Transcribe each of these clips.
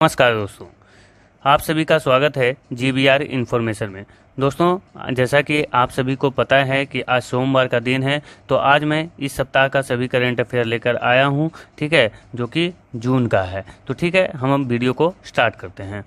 नमस्कार दोस्तों, आप सभी का स्वागत है GBR इन्फॉर्मेशन में। दोस्तों, जैसा कि आप सभी को पता है कि आज सोमवार का दिन है, तो आज मैं इस सप्ताह का सभी करंट अफेयर लेकर आया हूं, ठीक है, जो कि जून का है। तो ठीक है, हम वीडियो को स्टार्ट करते हैं।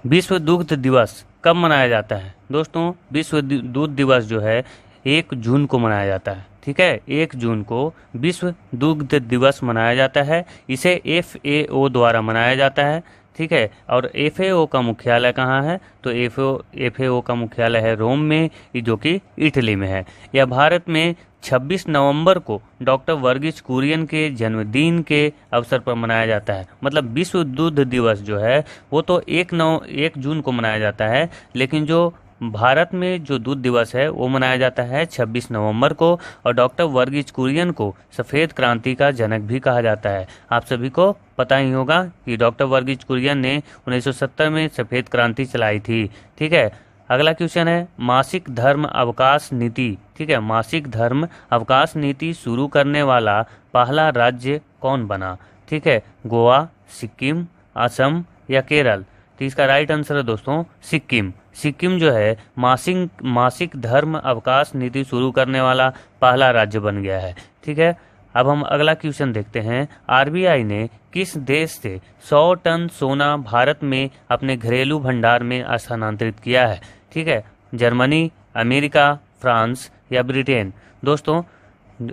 विश्व दुग्ध दिवस कब मनाया जाता है? दोस्तों, विश्व दूध दिवस जो है 1 जून को मनाया जाता है। ठीक है, 1 जून को विश्व दुग्ध दिवस मनाया जाता है। इसे FAO द्वारा मनाया जाता है। ठीक है, और FAO का मुख्यालय कहाँ है? तो FAO का मुख्यालय है रोम में, जो कि इटली में है। यह भारत में 26 नवंबर को डॉक्टर वर्गीस कुरियन के जन्मदिन के अवसर पर मनाया जाता है। मतलब विश्व दूध दिवस जो है वो तो 1 जून को मनाया जाता है, लेकिन जो भारत में जो दूध दिवस है वो मनाया जाता है 26 नवंबर को। और डॉक्टर वर्गीस कुरियन को सफ़ेद क्रांति का जनक भी कहा जाता है। आप सभी को पता ही होगा कि डॉक्टर वर्गीस कुरियन ने 1970 में सफ़ेद क्रांति चलाई थी। ठीक है, अगला क्वेश्चन है मासिक धर्म अवकाश नीति। ठीक है, मासिक धर्म अवकाश नीति शुरू करने वाला पहला राज्य कौन बना? ठीक है, गोवा, सिक्किम, असम या केरल? तो इसका राइट आंसर है दोस्तों सिक्किम। सिक्किम जो है मासिक धर्म अवकाश नीति शुरू करने वाला पहला राज्य बन गया है। ठीक है, अब हम अगला क्वेश्चन देखते हैं। RBI ने किस देश से 100 टन सोना भारत में अपने घरेलू भंडार में स्थानांतरित किया है? ठीक है, जर्मनी, अमेरिका, फ्रांस या ब्रिटेन? दोस्तों,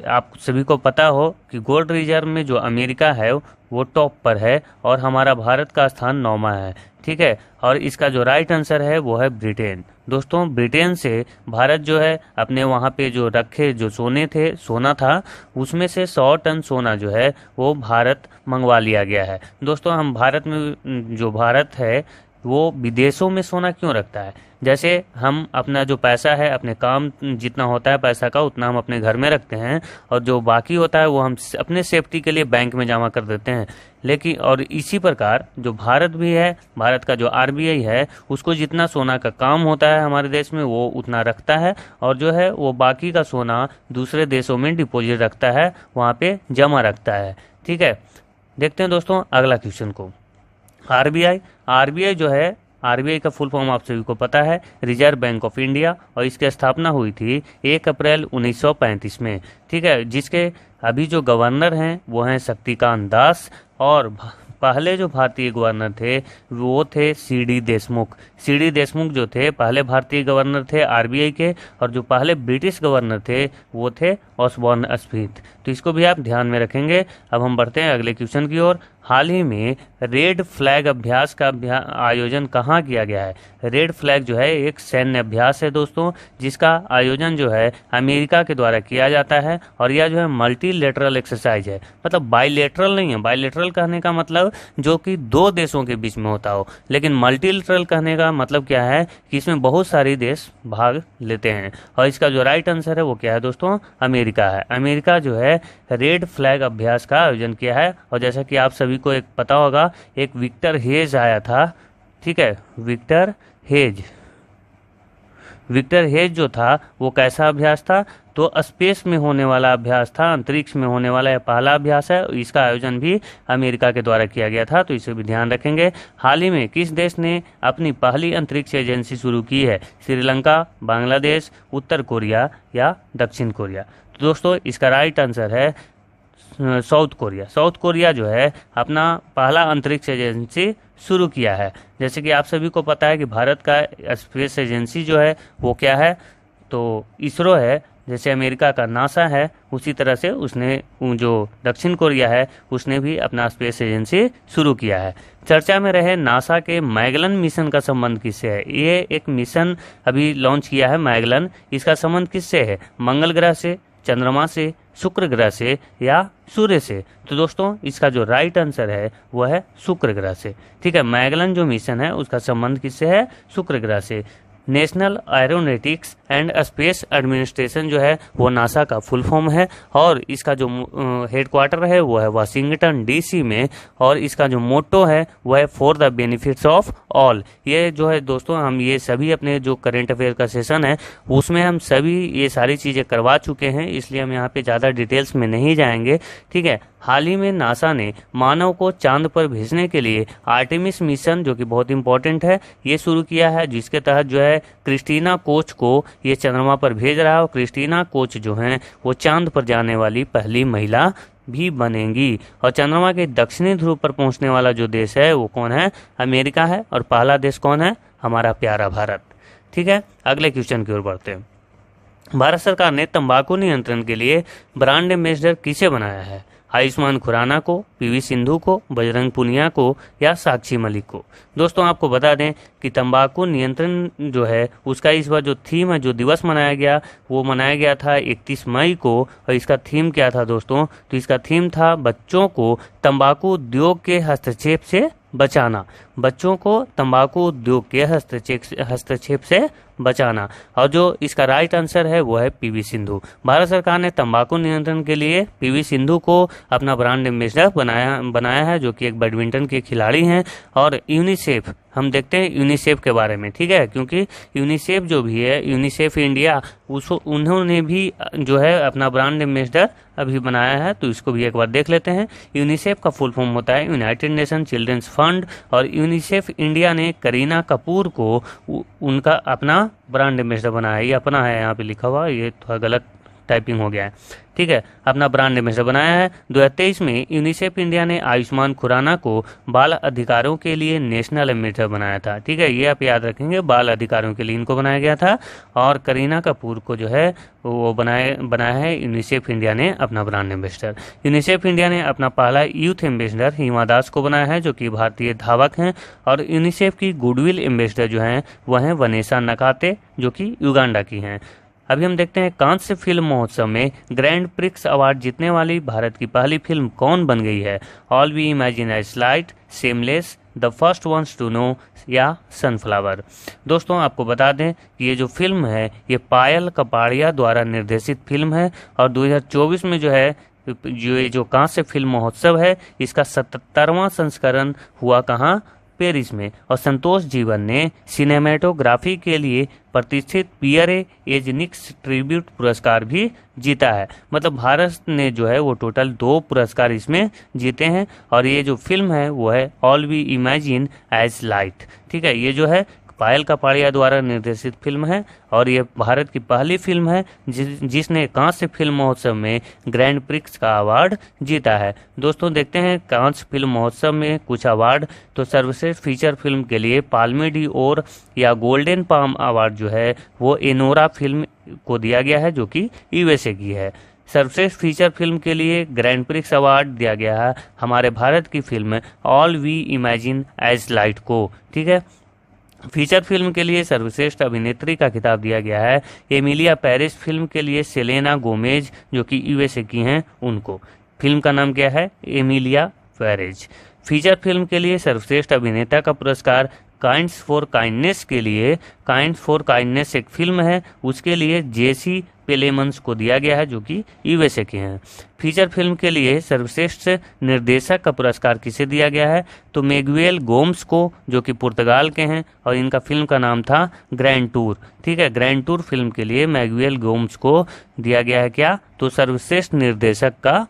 आप सभी को पता हो कि गोल्ड रिजर्व में जो अमेरिका है वो टॉप पर है और हमारा भारत का स्थान 9वां है। ठीक है, और इसका जो राइट आंसर है वो है ब्रिटेन। दोस्तों, ब्रिटेन से भारत जो है अपने वहाँ पे जो रखे जो सोना था उसमें से 100 टन सोना जो है वो भारत मंगवा लिया गया है। दोस्तों, हम भारत में जो भारत है वो विदेशों में सोना क्यों रखता है? जैसे हम अपना जो पैसा है अपने काम जितना होता है पैसा का उतना हम अपने घर में रखते हैं और जो बाकी होता है वो हम अपने सेफ्टी के लिए बैंक में जमा कर देते हैं। लेकिन और इसी प्रकार जो भारत भी है, भारत का जो RBI है उसको जितना सोना का काम होता है हमारे देश में वो उतना रखता है और जो है वो बाकी का सोना दूसरे देशों में डिपॉजिट रखता है, वहाँ पे जमा रखता है। ठीक है, देखते हैं दोस्तों अगला क्वेश्चन को। RBI जो है, RBI का फुल फॉर्म आप सभी को पता है, रिजर्व बैंक ऑफ इंडिया, और इसकी स्थापना हुई थी 1 अप्रैल 1935 में। ठीक है, जिसके अभी जो गवर्नर हैं वो हैं शक्तिकांत दास, और पहले जो भारतीय गवर्नर थे वो थे CD देशमुख। CD देशमुख जो थे पहले भारतीय गवर्नर थे RBI के, और जो पहले ब्रिटिश गवर्नर थे वो थे ऑसबॉर्न स्मिथ। तो इसको भी आप ध्यान में रखेंगे। अब हम बढ़ते हैं अगले क्वेश्चन की ओर। हाल ही में रेड फ्लैग अभ्यास का आयोजन कहाँ किया गया है? रेड फ्लैग जो है एक सैन्य अभ्यास है दोस्तों, जिसका आयोजन जो है अमेरिका के द्वारा किया जाता है, और यह जो है मल्टीलेटरल एक्सरसाइज है। मतलब बाइलेटरल नहीं है। बाइलेटरल कहने का मतलब जो कि 2 देशों के बीच में होता हो, लेकिन मल्टीलेटरल कहने का मतलब क्या है कि इसमें बहुत सारे देश भाग लेते हैं। और इसका जो राइट आंसर है वो क्या है दोस्तों? अमेरिका है। अमेरिका जो है रेड फ्लैग अभ्यास का आयोजन किया है। और जैसा कि आप सभी को एक पता होगा, एक विक्टर हेज आया था। ठीक है, विक्टर हेज जो था वो कैसा अभ्यास था? तो स्पेस में होने वाला अभ्यास था, अंतरिक्ष में होने वाला यह पहला अभ्यास है। इसका आयोजन भी अमेरिका के द्वारा किया गया था, तो इसे भी ध्यान रखेंगे। हाल ही में किस देश ने अपनी पहली अंतरिक्ष एजेंसी शुरू की है? श्रीलंका, बांग्लादेश, उत्तर कोरिया या दक्षिण कोरिया? तो दोस्तों, इसका राइट आंसर है साउथ कोरिया। साउथ कोरिया जो है अपना पहला अंतरिक्ष एजेंसी शुरू किया है। जैसे कि आप सभी को पता है कि भारत का स्पेस एजेंसी जो है वो क्या है? तो इसरो है। जैसे अमेरिका का नासा है, उसी तरह से उसने जो दक्षिण कोरिया है उसने भी अपना स्पेस एजेंसी शुरू किया है। चर्चा में रहे नासा के मैगलन मिशन का संबंध किससे है? ये एक मिशन अभी लॉन्च किया है मैगलन। इसका संबंध किससे है? मंगल ग्रह से, चंद्रमा से, शुक्र ग्रह से या सूर्य से? तो दोस्तों, इसका जो राइट आंसर है वो है शुक्र ग्रह से। ठीक है, मैगलन जो मिशन है उसका संबंध किससे है? शुक्र ग्रह से। National aeronautics and space administration जो है वो नासा का फुल फॉर्म है, और इसका जो हेडक्वार्टर है वो है वाशिंगटन DC में, और इसका जो मोटो है वो है for the benefits of all, ये जो है दोस्तों हम ये सभी अपने जो करंट अफेयर का सेशन है उसमें हम सभी ये सारी चीज़ें करवा चुके हैं, इसलिए हम यहाँ पे ज़्यादा डिटेल्स में नहीं जाएंगे। ठीक है, हाल ही में नासा ने मानव को चांद पर भेजने के लिए आर्टेमिस मिशन, जो कि बहुत इंपॉर्टेंट है, ये शुरू किया है, जिसके तहत जो है क्रिस्टीना कोच को ये चंद्रमा पर भेज रहा है और क्रिस्टीना कोच जो हैं वो चांद पर जाने वाली पहली महिला भी बनेंगी। और चंद्रमा के दक्षिणी ध्रुव पर पहुंचने वाला जो देश है वो कौन है? अमेरिका है। और पहला देश कौन है? हमारा प्यारा भारत। ठीक है, अगले क्वेश्चन की ओर बढ़ते हैं। भारत सरकार ने तंबाकू नियंत्रण के लिए ब्रांड एम्बेसडर किसे बनाया है? आयुष्मान खुराना को, पीवी सिंधु को, बजरंग पुनिया को या साक्षी मलिक को? दोस्तों आपको बता दें कि तंबाकू नियंत्रण जो है उसका इस बार जो थीम है, जो दिवस मनाया गया वो मनाया गया था 31 मई को। और इसका थीम क्या था दोस्तों? तो इसका थीम था बच्चों को तंबाकू उद्योग के हस्तक्षेप से बचाना। बच्चों को तंबाकू उद्योग के हस्तक्षेप से बचाना। और जो इसका राइट आंसर है वो है पीवी सिंधु। भारत सरकार ने तंबाकू नियंत्रण के लिए पीवी सिंधु को अपना ब्रांड एम्बेसडर बनाया है, जो कि एक बैडमिंटन के खिलाड़ी हैं। और यूनिसेफ, हम देखते हैं यूनिसेफ के बारे में, ठीक है, क्योंकि यूनिसेफ जो भी है, यूनिसेफ इंडिया, उन्होंने भी जो है अपना ब्रांड एम्बेसडर अभी बनाया है, तो इसको भी एक बार देख लेते हैं। यूनिसेफ का फुल फॉर्म होता है यूनाइटेड नेशन चिल्ड्रंस फंड। और यूनिसेफ इंडिया ने करीना कपूर को उनका अपना ब्रांड एम्बेसडर बनाया। ये अपना है, यहाँ पे लिखा हुआ, ये थोड़ा गलत टाइपिंग हो गया है। ठीक है, अपना ब्रांड एम्बेसडर बनाया है। 2023 में यूनिसेफ इंडिया ने आयुष्मान खुराना को बाल अधिकारों के लिए नेशनल एम्बेसडर बनाया था। ठीक है, ये आप याद रखेंगे, बाल अधिकारों के लिए इनको बनाया गया था। और करीना कपूर को जो है वो बनाया है यूनिसेफ इंडिया ने अपना ब्रांड एम्बेसडर। यूनिसेफ इंडिया ने अपना पहला यूथ एम्बेसडर हिमा दास को बनाया है, जो कि भारतीय धावक हैं। और यूनिसेफ की गुडविल एम्बेसडर जो हैं वह हैं वनेसा नकाते, जो कि युगांडा की हैं। अभी हम देखते हैं कांस्य फिल्म महोत्सव में ग्रैंड प्रिक्स अवार्ड जीतने वाली भारत की पहली फिल्म कौन बन गई है? All we imagine as light, seamless, the first ones to know या सनफ्लावर? दोस्तों आपको बता दें कि ये जो फिल्म है ये पायल कपाड़िया द्वारा निर्देशित फिल्म है। और 2024 में जो है जो कांस्य फिल्म महोत्सव है इसका 77वां संस्करण हुआ कहाँ? पेरिस में। और संतोष जीवन ने सिनेमेटोग्राफी के लिए प्रतिष्ठित पियरे एजनिक्स ट्रिब्यूट पुरस्कार भी जीता है। मतलब भारत ने जो है वो टोटल 2 पुरस्कार इसमें जीते हैं। और ये जो फिल्म है वो है all we imagine as light. ठीक है, ये जो है पायल कपाड़िया द्वारा निर्देशित फिल्म है और ये भारत की पहली फिल्म है जिसने कांस्य फिल्म महोत्सव में ग्रैंड प्रिक्स का अवार्ड जीता है। दोस्तों देखते हैं कांस्य फिल्म महोत्सव में कुछ अवार्ड। तो सर्वश्रेष्ठ फीचर फिल्म के लिए पाल्मे डी ओर या गोल्डन पाम अवार्ड जो है वो एनोरा फिल्म को दिया गया है, जो कि यूएसए की है। सर्वश्रेष्ठ फीचर फिल्म के लिए ग्रैंड प्रिक्स अवार्ड दिया गया है हमारे भारत की film all we imagine as light को। ठीक है, फीचर फिल्म के लिए सर्वश्रेष्ठ अभिनेत्री का खिताब दिया गया है एमिलिया पेरिस। फिल्म के लिए सेलेना गोमेज, जो कि यूएसए की हैं, उनको। फिल्म का नाम क्या है? Emilia Paris. फीचर फिल्म के लिए सर्वश्रेष्ठ अभिनेता का पुरस्कार काइंड्स फॉर काइंडनेस के लिए, काइंड्स फॉर काइंडनेस एक फिल्म है, उसके लिए जेसी पेलेमंस को दिया गया है, जो कि यूएसए के हैं। फीचर फिल्म के लिए सर्वश्रेष्ठ निर्देशक का पुरस्कार किसे दिया गया है? तो मैगुएल गोम्स को, जो कि पुर्तगाल के हैं। और इनका फिल्म का नाम था ग्रैंड टूर। ठीक है, ग्रैंड टूर फिल्म के लिए मैगुएल गोम्स को दिया गया है क्या? तो सर्वश्रेष्ठ निर्देशक का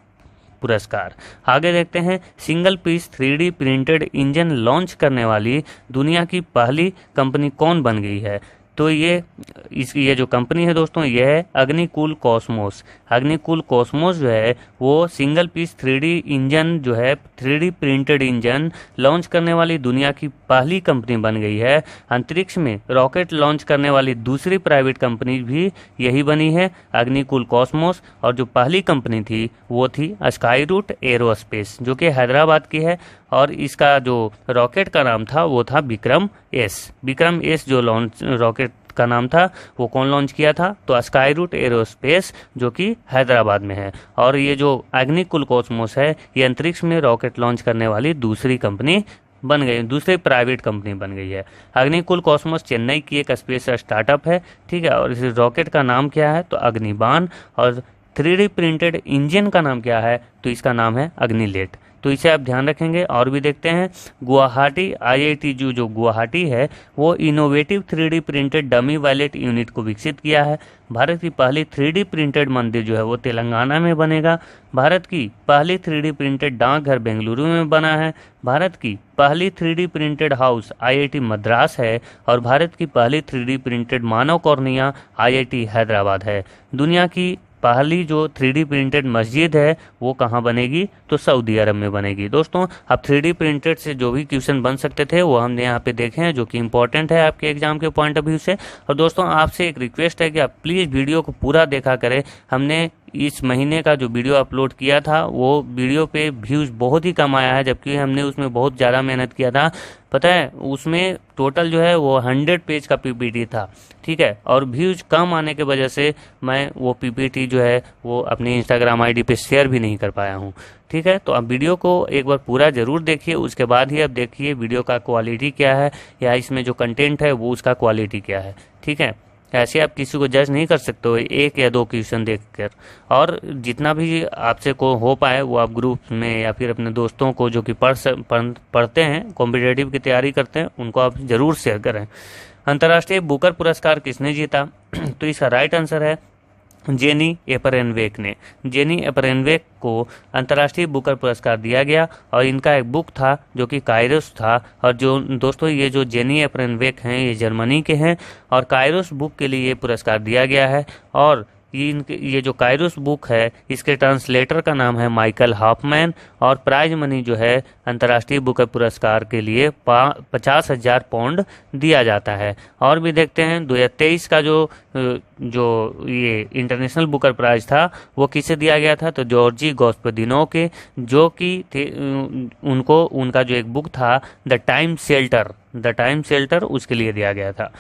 पुरस्कार। आगे देखते हैं single piece 3D printed engine launch करने वाली दुनिया की पहली कंपनी कौन बन गई है? तो ये जो कंपनी है दोस्तों ये है अग्निकुल कॉस्मोस। अग्निकुल कॉस्मोस जो है वो सिंगल पीस 3D इंजन जो है 3D प्रिंटेड इंजन लॉन्च करने वाली दुनिया की पहली कंपनी बन गई है। अंतरिक्ष में रॉकेट लॉन्च करने वाली दूसरी प्राइवेट कंपनी भी यही बनी है, अग्निकुल कॉस्मोस। और जो पहली कंपनी थी वो थी स्काई रूट एरोस्पेस, जो कि हैदराबाद की है। और इसका जो रॉकेट का नाम था वो था विक्रम एस। विक्रम एस जो लॉन्च रॉकेट का नाम था वो कौन लॉन्च किया था? तो स्काई रूट एरोस्पेस, जो कि हैदराबाद में है। और ये जो अग्निकुल कॉस्मोस है ये अंतरिक्ष में रॉकेट लॉन्च करने वाली दूसरी कंपनी बन गई, दूसरी प्राइवेट कंपनी बन गई है। अग्निकुल कॉस्मोस चेन्नई की एक स्पेस स्टार्टअप है। ठीक है, और इस रॉकेट का नाम क्या है? तो अग्निबाण। और 3D प्रिंटेड इंजन का नाम क्या है? तो इसका नाम है अग्निलेट। तो इसे आप ध्यान रखेंगे। और भी देखते हैं, गुवाहाटी IIT जो गुवाहाटी है वो innovative 3D printed dummy wallet unit को विकसित किया है। भारत की पहली 3D प्रिंटेड मंदिर जो है वो तेलंगाना में बनेगा। भारत की पहली 3D प्रिंटेड डाकघर बेंगलुरु में बना है। भारत की पहली 3D printed house IIT Madras है। और भारत की पहली 3D प्रिंटेड मानव कॉर्निया IIT हैदराबाद है। दुनिया की पहली जो 3D प्रिंटेड मस्जिद है वो कहाँ बनेगी, तो सऊदी अरब में बनेगी। दोस्तों, अब 3D प्रिंटेड से जो भी क्वेश्चन बन सकते थे वो हमने यहाँ पे देखे हैं, जो कि इंपॉर्टेंट है आपके एग्जाम के पॉइंट ऑफ व्यू से। और दोस्तों, आपसे एक रिक्वेस्ट है कि आप प्लीज़ वीडियो को पूरा देखा करें। हमने इस महीने का जो वीडियो अपलोड किया था वो वीडियो पे व्यूज़ बहुत ही कम आया है, जबकि हमने उसमें बहुत ज़्यादा मेहनत किया था। पता है, उसमें टोटल जो है वो 100 पेज का PPT था, ठीक है। और व्यूज़ कम आने के वजह से मैं वो PPT जो है वो अपनी Instagram ID पे शेयर भी नहीं कर पाया हूँ, ठीक है। तो आप वीडियो को एक बार पूरा ज़रूर देखिए, उसके बाद ही आप देखिए वीडियो का क्वालिटी क्या है, या इसमें जो कंटेंट है वो उसका क्वालिटी क्या है, ठीक है। ऐसे आप किसी को जज नहीं कर सकते हो एक या दो क्वेश्चन देखकर। और जितना भी आपसे को हो पाए वो आप ग्रुप में या फिर अपने दोस्तों को जो कि पढ़ते हैं, कॉम्पिटेटिव की तैयारी करते हैं, उनको आप जरूर शेयर करें। अंतर्राष्ट्रीय बुकर पुरस्कार किसने जीता, तो इसका राइट आंसर है जेनी एपरेनवेक ने। जेनी एपरेनवेक को अंतर्राष्ट्रीय बुकर पुरस्कार दिया गया और इनका एक बुक था जो कि कायरोस था। और जो दोस्तों, ये जो जेनी एपरेनवेक हैं ये जर्मनी के हैं और कायरोस बुक के लिए ये पुरस्कार दिया गया है। और ये जो कायरोस बुक है इसके ट्रांसलेटर का नाम है माइकल हॉफमैन। और प्राइज मनी जो है अंतर्राष्ट्रीय बुकर पुरस्कार के लिए 50,000 पाउंड दिया जाता है। और भी देखते हैं 2023 का जो ये इंटरनेशनल बुकर प्राइज था वो किसे दिया गया था, तो जॉर्जी गोस्पदिनो के, जो कि उनका जो एक बुक था द टाइम शेल्टर उसके लिए दिया गया था।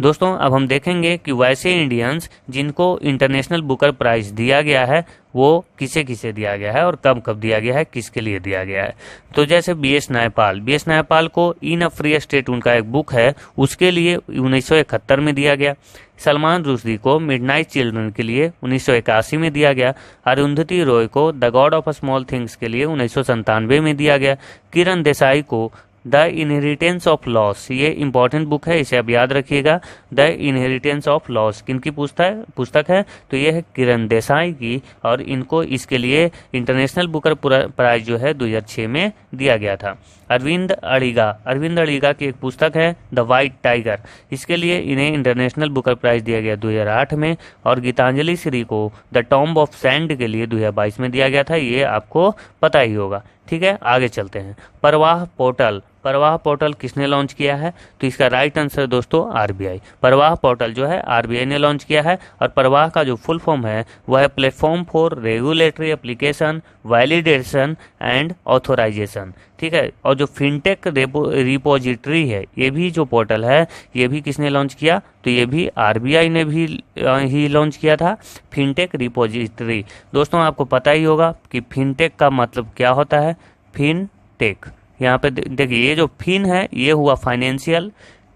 दोस्तों, अब हम देखेंगे कि वैसे इंडियंस जिनको इंटरनेशनल बुकर प्राइज दिया गया है वो किसे किसे दिया गया है और कब कब दिया गया है, किसके लिए दिया गया है। तो जैसे BS नायपाल को इन अ फ्री स्टेट उनका एक बुक है, उसके लिए 1971 में दिया गया। सलमान रुश्दी को मिडनाइट चिल्ड्रन के लिए 1981 में दिया गया। अरुंधति रॉय को the God of small things के लिए 1997 में दिया गया। किरण देसाई को द इनहेरिटेंस ऑफ लॉस, ये इंपॉर्टेंट बुक है, इसे आप याद रखिएगा। द इनहेरिटेंस ऑफ लॉस किनकी पुस्तक है, तो ये है किरण देसाई की। और इनको इसके लिए इंटरनेशनल बुकर प्राइज जो है 2006 में दिया गया था। अरविंद अड़िगा की एक पुस्तक है द वाइट टाइगर, इसके लिए इन्हें इंटरनेशनल बुकर प्राइज दिया गया 2008 में। और गीतांजलि श्री को द टॉम्ब ऑफ सैंड के लिए 2022 में दिया गया था, ये आपको पता ही होगा, ठीक है। आगे चलते हैं। प्रवाह पोर्टल किसने लॉन्च किया है, तो इसका राइट आंसर दोस्तों RBI। प्रवाह पोर्टल जो है RBI ने लॉन्च किया है। और प्रवाह का जो फुल फॉर्म है वह है platform for regulatory application validation and authorisation, ठीक है। और जो फिनटेक रिपोजिटरी है, ये भी जो पोर्टल है ये भी किसने लॉन्च किया, तो ये भी RBI ने भी ही लॉन्च किया था, फिनटेक रिपोजिटरी। दोस्तों, आपको पता ही होगा कि फिनटेक का मतलब क्या होता है। फिनटेक, यहाँ पे देखिए, ये जो फिन है ये हुआ फाइनेंशियल,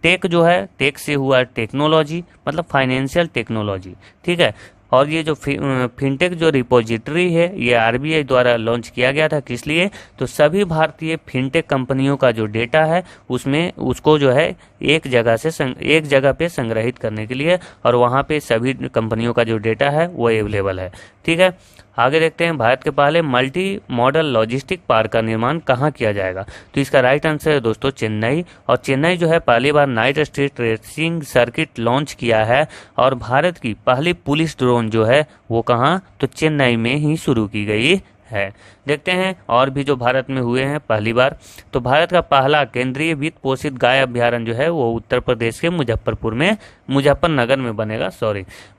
टेक जो है टेक से हुआ टेक्नोलॉजी, मतलब फाइनेंशियल टेक्नोलॉजी, ठीक है। और ये जो फिनटेक जो रिपोजिटरी है ये RBI द्वारा लॉन्च किया गया था, किस लिए, तो सभी भारतीय फिनटेक कंपनियों का जो डेटा है उसमें उसको जो है एक जगह पे संग्रहित करने के लिए, और वहाँ पे सभी कंपनियों का जो डेटा है वो अवेलेबल है, ठीक है। आगे देखते हैं, भारत के पहले मल्टी मॉडल लॉजिस्टिक पार्क का निर्माण कहाँ किया जाएगा, तो इसका राइट आंसर है दोस्तों चेन्नई। और चेन्नई जो है पहली बार night street racing circuit launch किया है। और भारत की पहली पुलिस ड्रोन जो है वो कहाँ, तो चेन्नई में ही शुरू की गई है। देखते हैं और भी जो भारत में हुए हैं पहली बार, तो भारत का पहला केंद्रीय वित्त पोषित गाय अभ्यारण्य जो है वो उत्तर प्रदेश के मुजफ्फरनगर में बनेगा।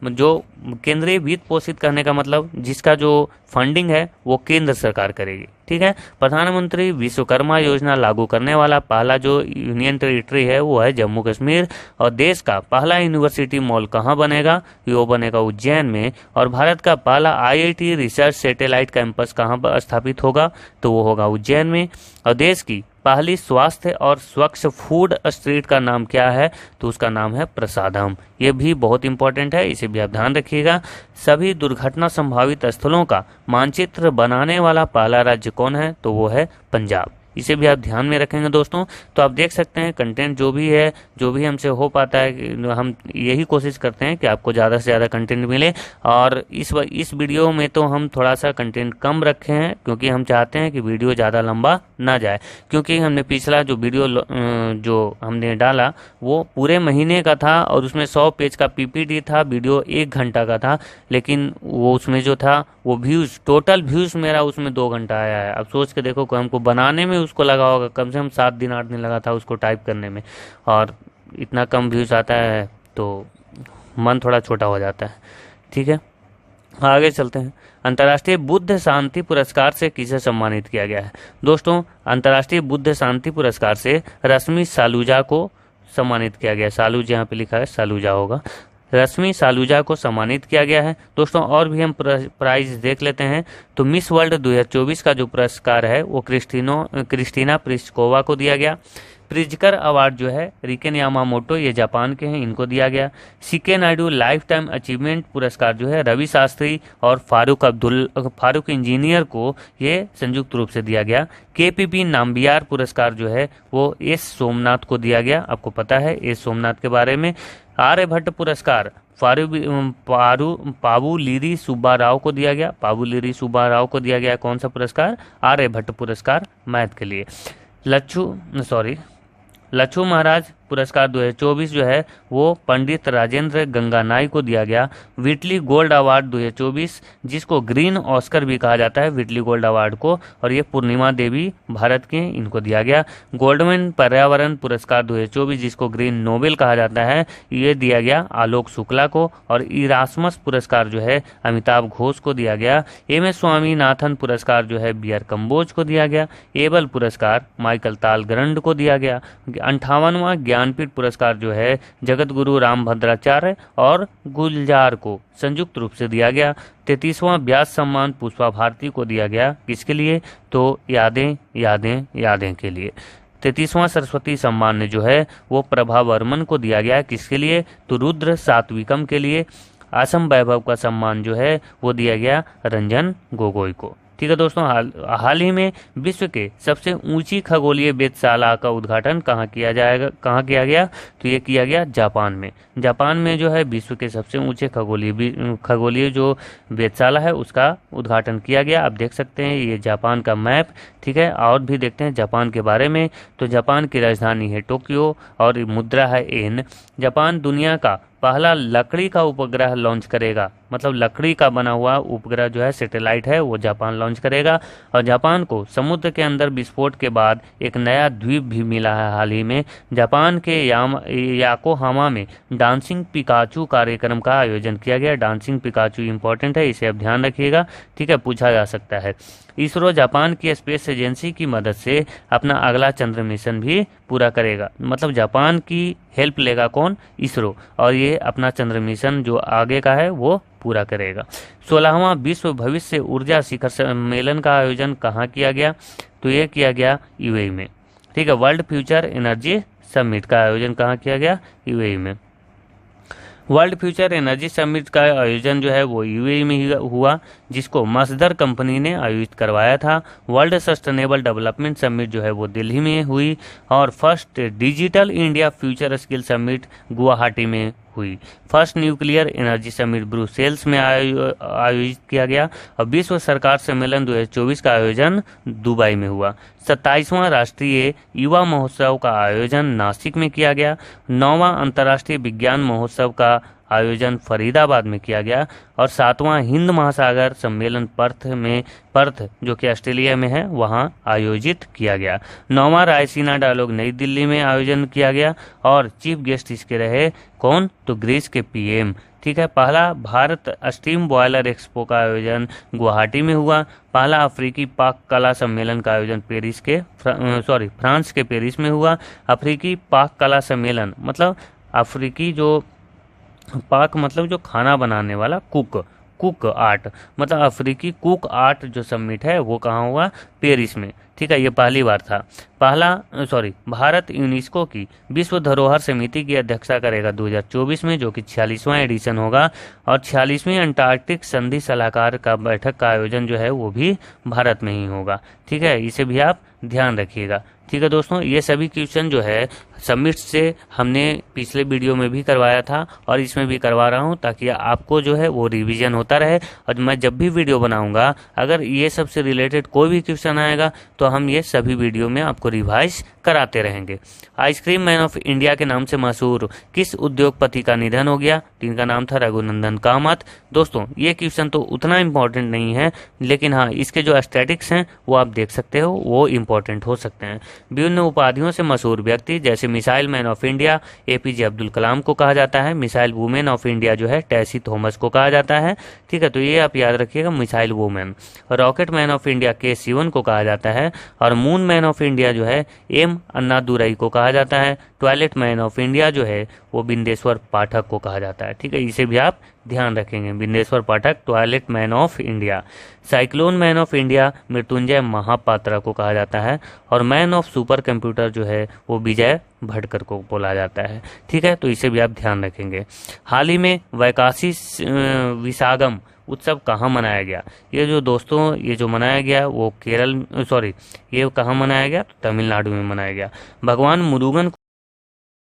जो केंद्रीय वित्त पोषित करने का मतलब जिसका जो फंडिंग है वो केंद्र सरकार करेगी, ठीक है। प्रधानमंत्री विश्वकर्मा योजना लागू करने वाला पहला जो यूनियन टेरिटरी है वो है जम्मू कश्मीर। और देश का पहला यूनिवर्सिटी मॉल कहाँ बनेगा, वो बनेगा उज्जैन में। और भारत का पहला IIT रिसर्च सैटेलाइट कैंपस कहाँ पर स्थापित होगा, तो वो होगा उज्जैन में। और देश की पहली स्वास्थ्य और स्वच्छ फूड स्ट्रीट का नाम क्या है? तो उसका नाम है प्रसादम। ये भी बहुत इंपॉर्टेंट है, इसे भी आप ध्यान रखिएगा। सभी दुर्घटना संभावित स्थलों का मानचित्र बनाने वाला पहला राज्य कौन है? तो वो है पंजाब। इसे भी आप ध्यान में रखेंगे दोस्तों। तो आप देख सकते हैं कंटेंट जो भी है, जो भी हमसे हो पाता है, हम यही कोशिश करते हैं कि आपको ज़्यादा से ज़्यादा कंटेंट मिले। और इस वीडियो में तो हम थोड़ा सा कंटेंट कम रखे हैं, क्योंकि हम चाहते हैं कि वीडियो ज़्यादा लंबा ना जाए। क्योंकि हमने पिछला जो वीडियो जो हमने डाला वो पूरे महीने का था और उसमें 100 पेज का पीपीटी था, वीडियो 1 घंटा का था, लेकिन वो उसमें जो था वो व्यूज़, टोटल व्यूज़ मेरा उसमें 2 घंटा आया है। अब सोच के देखो कि हमको बनाने में उसको लगा होगा कम से कम 7 दिन 8 दिन लगा था उसको टाइप करने में, और इतना कम व्यूज़ आता है तो मन थोड़ा छोटा हो जाता है। ठीक है, आगे चलते हैं। अंतर्राष्ट्रीय बुद्ध शांति पुरस्कार से किसे सम्मानित किया गया है? दोस्तों, अंतर्राष्ट्रीय बुद्ध शांति पुरस्कार से रश्मि सालूजा को सम्मानित किया गया। सालूजा यहाँ पे लिखा है, सालूजा होगा। रश्मि सालूजा को सम्मानित किया गया है। दोस्तों, और भी हम प्राइज देख लेते हैं। तो मिस वर्ल्ड 2024 का जो पुरस्कार है वो क्रिस्टीना प्लिस्कोवा को दिया गया। प्रिजकर अवार्ड जो है रिकेन यामामोटो, ये जापान के हैं, इनको दिया गया। CK Naidu lifetime achievement पुरस्कार जो है रवि शास्त्री और फारूक इंजीनियर को ये संयुक्त रूप से दिया गया। केपीपी नाम्बियार पुरस्कार जो है वो एस सोमनाथ को दिया गया। आपको पता है एस सोमनाथ के बारे में। आर्यभट्ट पुरस्कार पावुलीरी सुब्बाराव को दिया गया। पावुलीरी सुब्बाराव को दिया गया कौन सा पुरस्कार? आर्यभट्ट पुरस्कार, मैथ के लिए। लच्छू महाराज पुरस्कार 2024 जो है वो पंडित राजेंद्र गंगानाई को दिया गया। विटली गोल्ड अवार्ड 2024, जिसको ग्रीन ऑस्कर भी कहा जाता है, विटली गोल्ड अवार्ड को, और ये पूर्णिमा देवी भारत के, इनको दिया गया। गोल्डमैन पर्यावरण पुरस्कार 2024, जिसको ग्रीन नोबेल कहा जाता है, ये दिया गया आलोक शुक्ला को। और इरास्मस पुरस्कार जो है अमिताभ घोष को दिया गया। MS स्वामीनाथन पुरस्कार जो है बियर कंबोज को दिया गया। एबल पुरस्कार माइकल तालग्रंड को दिया गया। 58वां ज्ञानपीठ पुरस्कार जो है जगत गुरु रामभद्राचार्य और गुलजार को संयुक्त रूप से दिया गया। 33वां व्यास सम्मान पुष्पा भारती को दिया गया। किसके लिए? तो यादें यादें यादें के लिए। 33वां सरस्वती सम्मान जो है वो प्रभा वर्मन को दिया गया। किसके लिए? तो रुद्र सात्विकम के लिए। असम वैभव का सम्मान जो है वो दिया गया रंजन गोगोई को। ठीक है दोस्तों, हाल ही में विश्व के सबसे ऊंची खगोलीय वेधशाला का उद्घाटन कहाँ किया गया? तो ये किया गया जापान में। जापान में जो है विश्व के सबसे ऊंचे खगोलीय जो वेधशाला है उसका उद्घाटन किया गया। आप देख सकते हैं ये जापान का मैप। ठीक है, और भी देखते हैं जापान के बारे में। तो जापान की राजधानी है टोक्यो और मुद्रा है येन। जापान दुनिया का पहला लकड़ी का उपग्रह लॉन्च करेगा, मतलब लकड़ी का बना हुआ उपग्रह जो है सैटेलाइट है वो जापान लॉन्च करेगा। और जापान को समुद्र के अंदर विस्फोट के बाद एक नया द्वीप भी मिला है हाल ही में। जापान के याकोहामा में डांसिंग पिकाचू कार्यक्रम का आयोजन किया गया। डांसिंग पिकाचू इंपॉर्टेंट है, इसे आप ध्यान रखिएगा। ठीक है, पूछा जा सकता है। इसरो जापान की स्पेस एजेंसी की मदद से अपना अगला चंद्र मिशन भी पूरा करेगा। मतलब जापान की हेल्प लेगा कौन? इसरो, और ये अपना चंद्र मिशन जो आगे का है वो पूरा करेगा। 16वां विश्व भविष्य ऊर्जा शिखर सम्मेलन का आयोजन कहाँ किया गया? तो ये किया गया यूएई में। ठीक है, वर्ल्ड फ्यूचर एनर्जी समिट का आयोजन कहाँ किया गया? यूएई में। वर्ल्ड फ्यूचर एनर्जी समिट का आयोजन जो है वो यूएई में ही हुआ, जिसको मसदर कंपनी ने आयोजित करवाया था। वर्ल्ड सस्टेनेबल डेवलपमेंट समिट जो है वो दिल्ली में हुई। और first digital India future skill summit Guwahati में हुई। First nuclear energy summit Brussels में आयोजित किया गया। और विश्व सरकार सम्मेलन 2024 का आयोजन दुबई में हुआ। 27वां राष्ट्रीय युवा महोत्सव का आयोजन नासिक में किया गया। 9वां अंतर्राष्ट्रीय विज्ञान महोत्सव का आयोजन फरीदाबाद में किया गया। और 7वां हिंद महासागर सम्मेलन पर्थ जो कि ऑस्ट्रेलिया में है वहां आयोजित किया गया। 9वां रायसीना डायलॉग नई दिल्ली में आयोजन किया गया। और चीफ गेस्ट इसके रहे कौन? तो ग्रीस के PM। ठीक है, पहला भारत स्टीम बॉयलर एक्सपो का आयोजन गुवाहाटी में हुआ। पहला अफ्रीकी पाक कला सम्मेलन का आयोजन फ्रांस के पेरिस में हुआ। अफ्रीकी पाक कला सम्मेलन मतलब अफ्रीकी जो पाक मतलब जो खाना बनाने वाला कुक आर्ट, मतलब अफ्रीकी कुक आर्ट जो समिट है वो कहाँ हुआ? पेरिस में। ठीक है, ये पहली बार था। भारत यूनेस्को की विश्व धरोहर समिति की अध्यक्षता करेगा 2024 में, जो कि 46वां एडिशन होगा। और 46वीं अंटार्कटिक संधि सलाहकार का बैठक का आयोजन जो है वो भी भारत में ही होगा। ठीक है, इसे भी आप ध्यान रखिएगा। ठीक है दोस्तों, ये सभी क्वेश्चन जो है सबमिट से हमने पिछले वीडियो में भी करवाया था और इसमें भी करवा रहा हूं, ताकि आपको जो है वो रिवीजन होता रहे। और मैं जब भी वीडियो बनाऊंगा, अगर ये सब से रिलेटेड कोई भी क्वेश्चन आएगा तो हम ये सभी वीडियो में आपको रिवाइज कराते रहेंगे। आइसक्रीम मैन ऑफ इंडिया के नाम से मशहूर किस उद्योगपति का निधन हो गया? जिनका नाम था रघुनंदन कामत। दोस्तों, ये क्वेश्चन तो उतना इम्पोर्टेंट नहीं है, लेकिन हाँ, इसके जो स्टैटिक्स हैं वो आप देख सकते हो, वो इम्पोर्टेंट हो सकते हैं। विभिन्न उपाधियों से मशहूर व्यक्ति, जैसे missile man of India APJ Abdul Kalam को कहा जाता है। मिसाइल वुमेन ऑफ इंडिया जो है टेसी थॉमस को कहा जाता है। ठीक है, तो ये आप याद रखिएगा, missile women. Rocket man of India के शिवन को कहा जाता है। और मून मैन ऑफ इंडिया जो है एम अन्नादुरई को कहा जाता है। टॉयलेट मैन ऑफ इंडिया जो है वो बिंदेश्वर पाठक को कहा जाता है। ठीक है, इसे भी आप ध्यान रखेंगे, Bindeshwar Pathak toilet man of India. Cyclone man of India Mrityunjay Mohapatra को कहा जाता है। और मैन ऑफ सुपर कंप्यूटर जो है वो विजय भटकर को बोला जाता है। ठीक है, तो इसे भी आप ध्यान रखेंगे। हाल ही में वैकासी विसागम उत्सव कहाँ मनाया गया? ये जो दोस्तों ये जो मनाया गया वो ये कहाँ मनाया गया? तो तमिलनाडु में मनाया गया। भगवान मुरुगन